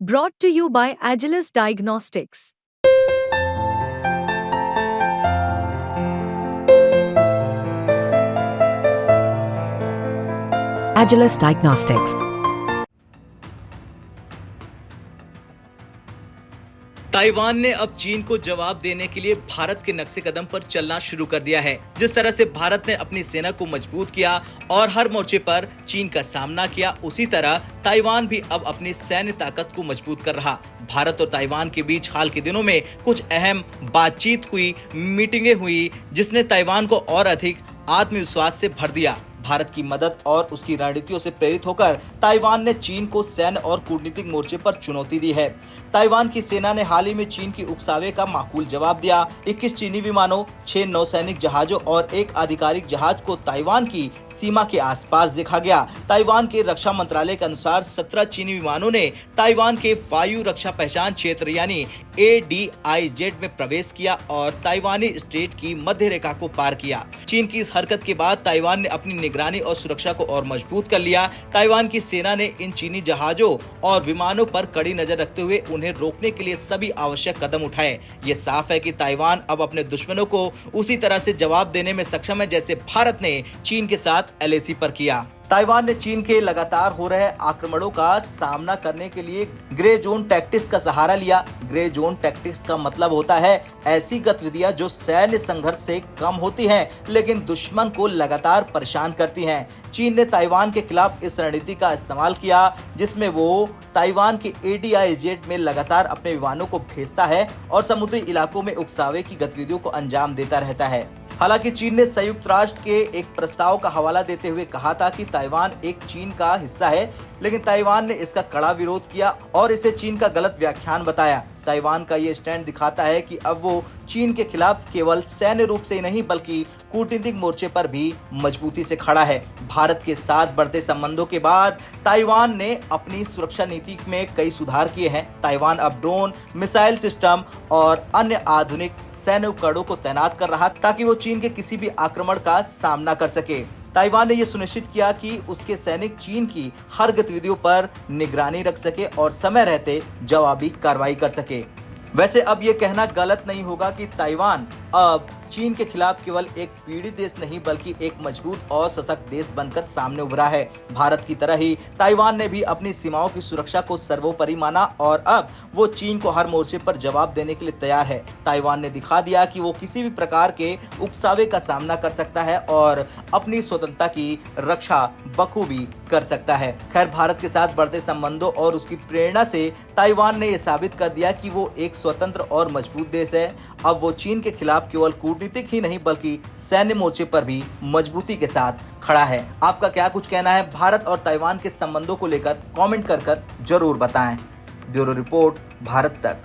Brought to you by Agilus Diagnostics. Agilus Diagnostics. Taiwan ने अब चीन को जवाब देने के लिए भारत के नक्शे कदम पर चलना शुरू कर दिया है। जिस तरह से भारत ने अपनी सेना को मजबूत किया और हर मोर्चे पर चीन का सामना किया, उसी तरह ताइवान भी अब अपनी सैन्य ताकत को मजबूत कर रहा। भारत और ताइवान के बीच हाल के दिनों में कुछ अहम बातचीत हुई, मीटिंगें हुई, जिसने ताइवान को और अधिक आत्मविश्वास से भर दिया। भारत की मदद और उसकी रणनीतियों से प्रेरित होकर ताइवान ने चीन को सैन्य और कूटनीतिक मोर्चे पर चुनौती दी है। ताइवान की सेना ने हाल ही में चीन की उकसावे का माकूल जवाब दिया। 21 चीनी विमानों, 6 नौसैनिक जहाजों और एक आधिकारिक जहाज को ताइवान की सीमा के आसपास देखा गया। ताइवान के रक्षा मंत्रालय के अनुसार 17 चीनी विमानों ने ताइवान के वायु रक्षा पहचान क्षेत्र यानी ADIZ में प्रवेश किया और ताइवानी स्ट्रेट की मध्य रेखा को पार किया। चीन की इस हरकत के बाद ताइवान ने अपनी निगरानी और सुरक्षा को और मजबूत कर लिया। ताइवान की सेना ने इन चीनी जहाजों और विमानों पर कड़ी नजर रखते हुए उन्हें रोकने के लिए सभी आवश्यक कदम उठाए। ये साफ है कि ताइवान अब अपने दुश्मनों को उसी तरह से जवाब देने में सक्षम है जैसे भारत ने चीन के साथ LAC पर किया। ताइवान ने चीन के लगातार हो रहे आक्रमणों का सामना करने के लिए ग्रे जोन टैक्टिक्स का सहारा लिया। ग्रे जोन टैक्टिक्स का मतलब होता है ऐसी गतिविधियां जो सैन्य संघर्ष से कम होती हैं लेकिन दुश्मन को लगातार परेशान करती हैं। चीन ने ताइवान के खिलाफ इस रणनीति का इस्तेमाल किया जिसमें वो ताइवान के ADIZ में लगातार अपने विमानों को भेजता है और समुद्री इलाकों में उकसावे की गतिविधियों को अंजाम देता रहता है। हालांकि चीन ने संयुक्त राष्ट्र के एक प्रस्ताव का हवाला देते हुए कहा था कि ताइवान एक चीन का हिस्सा है, लेकिन ताइवान ने इसका कड़ा विरोध किया और इसे चीन का गलत व्याख्यान बताया। ताइवान का ये स्टैंड दिखाता है कि अब वो चीन के खिलाफ केवल सैन्य रूप से ही नहीं बल्कि कूटनीतिक मोर्चे पर भी मजबूती से खड़ा है। भारत के साथ बढ़ते संबंधों के बाद ताइवान ने अपनी सुरक्षा नीति में कई सुधार किए हैं। ताइवान अब ड्रोन, मिसाइल सिस्टम और अन्य आधुनिक सैन्य उपकरणों को तैनात कर रहा ताकि वो चीन के किसी भी आक्रमण का सामना कर सके। ताइवान ने यह सुनिश्चित किया कि उसके सैनिक चीन की हर गतिविधियों पर निगरानी रख सके और समय रहते जवाबी कार्रवाई कर सके। वैसे अब ये कहना गलत नहीं होगा कि ताइवान अब चीन के खिलाफ केवल एक पीड़ित देश नहीं बल्कि एक मजबूत और सशक्त देश बनकर सामने उभरा है। भारत की तरह ही ताइवान ने भी अपनी सीमाओं की सुरक्षा को सर्वोपरि माना और अब वो चीन को हर मोर्चे पर जवाब देने के लिए तैयार है। ताइवान ने दिखा दिया कि वो किसी भी प्रकार के उकसावे का सामना कर सकता है और अपनी स्वतंत्रता की रक्षा बखूबी कर सकता है। खैर, भारत के साथ बढ़ते संबंधों और उसकी प्रेरणा से ताइवान ने यह साबित कर दिया कि वो एक स्वतंत्र और मजबूत देश है। अब वो चीन के खिलाफ केवल कूटनीतिक ही नहीं बल्कि सैन्य मोर्चे पर भी मजबूती के साथ खड़ा है। आपका क्या कुछ कहना है भारत और ताइवान के संबंधों को लेकर? कमेंट कर जरूर बताएं। ब्यूरो रिपोर्ट, भारत तक।